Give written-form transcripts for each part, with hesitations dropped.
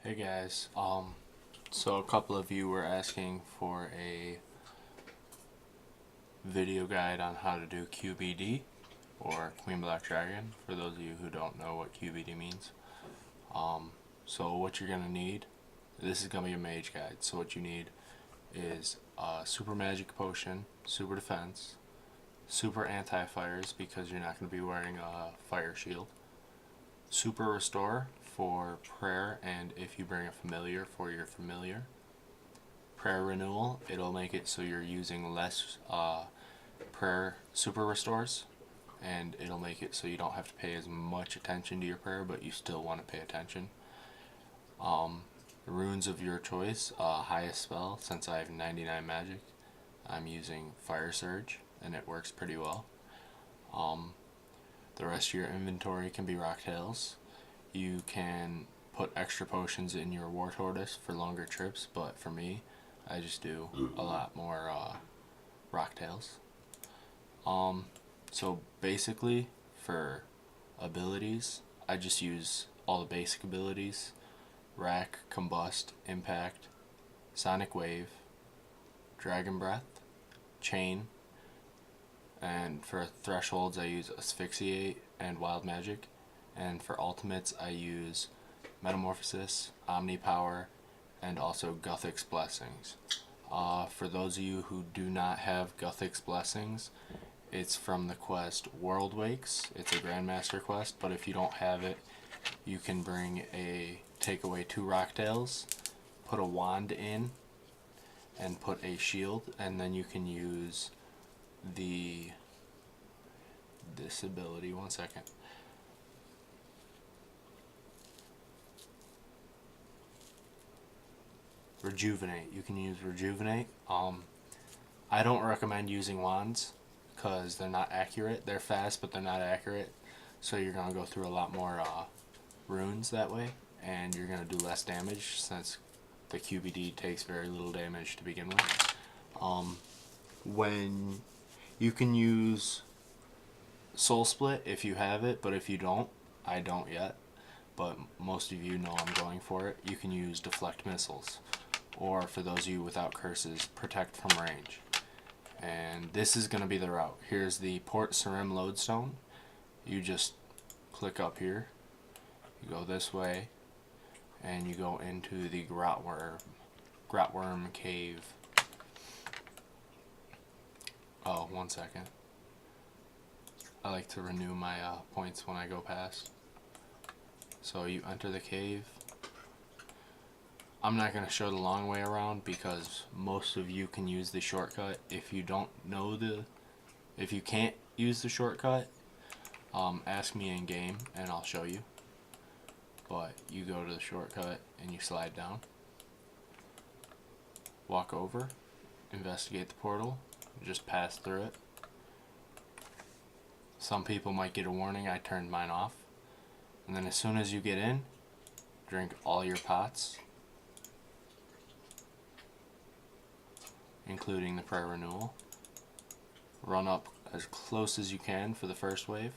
Hey guys, so a couple of you were asking for a video guide on how to do QBD, or Queen Black Dragon, for those of you who don't know what QBD means. So what you're going to need, this is going to be a mage guide, so what you need is a super magic potion, super defense, super anti-fires because you're not going to be wearing a fire shield, super restore for prayer, and if you bring a familiar for your familiar. Prayer renewal, it'll make it so you're using less prayer super restores, and it'll make it so you don't have to pay as much attention to your prayer, but you still want to pay attention. Runes of your choice, highest spell, since I have 99 magic, I'm using Fire Surge, and it works pretty well. The rest of your inventory can be rock tails. You can put extra potions in your War Tortoise for longer trips, but for me, I just do a lot more rock tails. So basically, for abilities, I just use all the basic abilities: Rack, Combust, Impact, Sonic Wave, Dragon Breath, Chain, and for thresholds I use Asphyxiate and Wild Magic, and for ultimates I use Metamorphosis, Omni Power, and also Guthix Blessings. For those of you who do not have Guthix Blessings, it's from the quest World Wakes. It's a Grandmaster quest, but if you don't have it, you can take away 2 Rocktails, put a wand in, and put a shield, and then you can use this ability. One second. Rejuvenate. You can use Rejuvenate. I don't recommend using wands because they're not accurate. They're fast, but they're not accurate. So you're going to go through a lot more runes that way, and you're going to do less damage since the QBD takes very little damage to begin with. When you can use Soul Split if you have it, but if you don't, I don't yet, but most of you know I'm going for it. You can use Deflect Missiles, or for those of you without curses, Protect from Range. And this is going to be the route. Here's the Port Sarim Lodestone. You just click up here, you go this way, and you go into the Grotworm Cave. Oh, one second. I like to renew my points when I go past. So you enter the cave. I'm not going to show the long way around because most of you can use the shortcut. If you can't use the shortcut, ask me in game and I'll show you. But you go to the shortcut and you slide down, walk over, investigate the portal, just pass through it. Some people might get a warning. I turned mine off. And then as soon as you get in, drink all your pots, including the prayer renewal. Run up as close as you can for the first wave.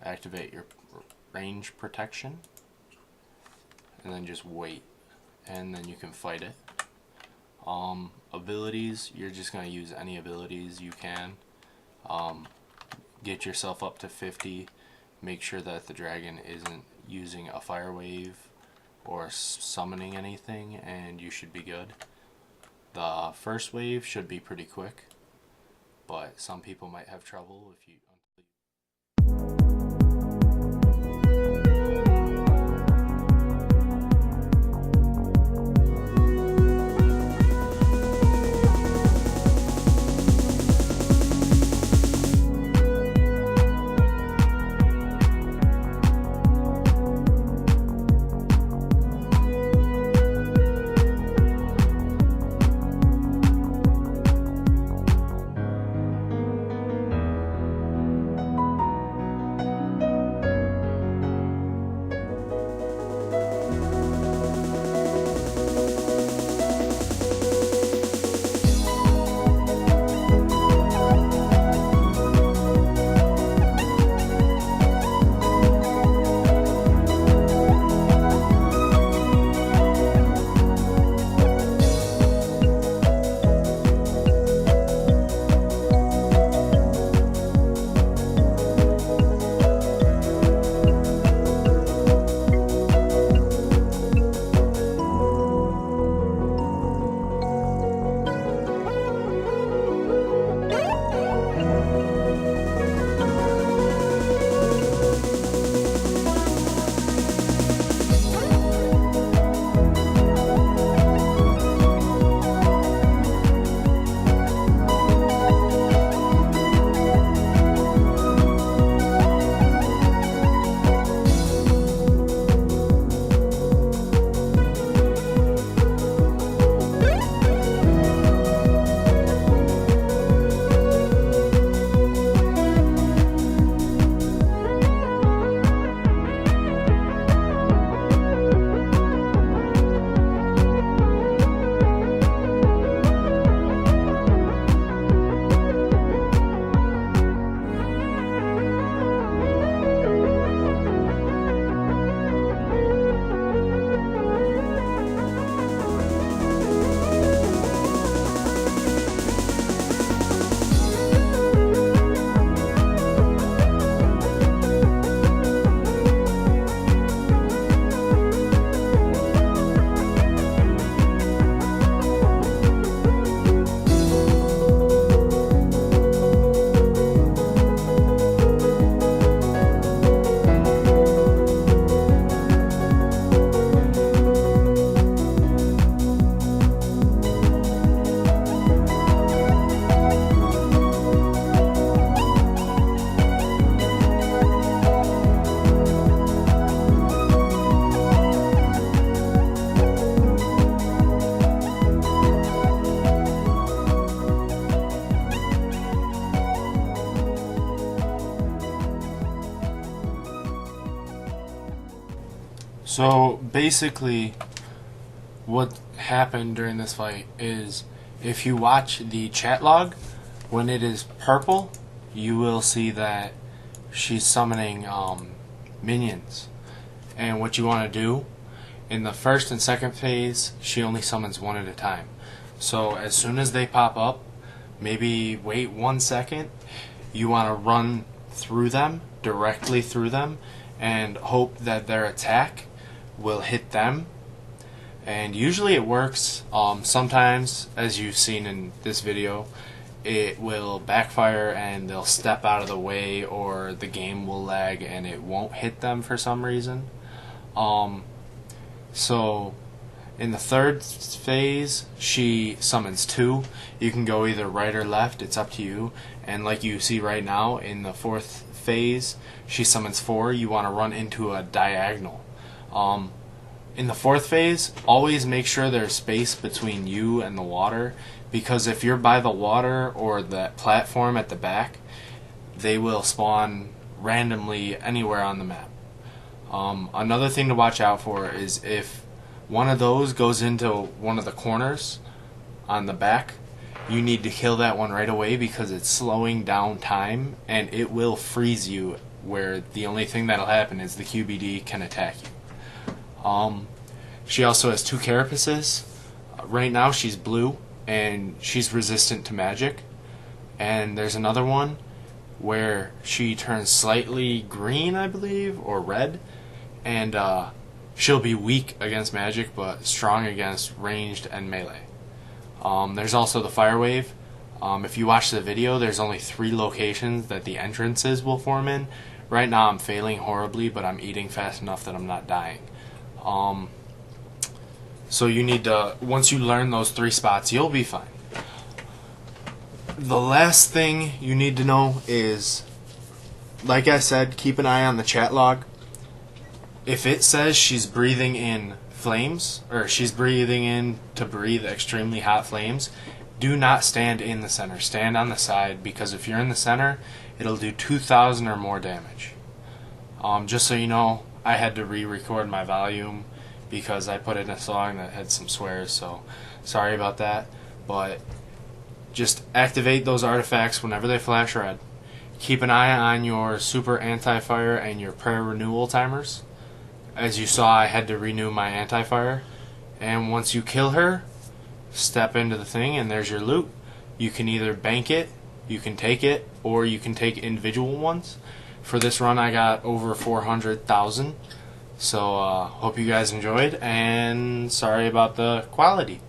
Activate your range protection, and then just wait, and then you can fight it. Abilities, you're just going to use any abilities you can. Get yourself up to 50. Make sure that the dragon isn't using a fire wave or summoning anything, and you should be good. The first wave should be pretty quick, but some people might have trouble if you So basically, what happened during this fight is if you watch the chat log, when it is purple, you will see that she's summoning minions. And what you want to do, in the first and second phase, she only summons one at a time. So as soon as they pop up, maybe wait 1 second, you want to run through them, directly through them, and hope that their attack will hit them. And usually it works. Sometimes, as you've seen in this video, it will backfire and they'll step out of the way, or the game will lag and it won't hit them for some reason. So in the third phase, she summons 2. You can go either right or left, it's up to you. And like you see right now, in the fourth phase, she summons 4. You want to run into a diagonal. In the fourth phase, always make sure there's space between you and the water, because if you're by the water or the platform at the back, they will spawn randomly anywhere on the map. Another thing to watch out for is if one of those goes into one of the corners on the back, you need to kill that one right away, because it's slowing down time and it will freeze you, where the only thing that'll happen is the QBD can attack you. She also has 2 carapaces. Right now she's blue and she's resistant to magic. And there's another one where she turns slightly green, I believe, or red, and she'll be weak against magic but strong against ranged and melee. There's also the fire wave. If you watch the video, there's only 3 locations that the entrances will form in. Right now I'm failing horribly, but I'm eating fast enough that I'm not dying. So you need to, once you learn those 3 spots, you'll be fine. The last thing you need to know is, like I said, keep an eye on the chat log. If it says she's breathing in flames, or she's breathing in to breathe extremely hot flames, do not stand in the center. Stand on the side, because if you're in the center, it'll do 2,000 or more damage. Just so you know, I had to re-record my volume because I put in a song that had some swears, so sorry about that. But just activate those artifacts whenever they flash red. Keep an eye on your super anti-fire and your prayer renewal timers. As you saw, I had to renew my anti-fire. And once you kill her, step into the thing and there's your loot. You can either bank it, you can take it, or you can take individual ones. For this run I got over 400,000. So hope you guys enjoyed, and sorry about the quality.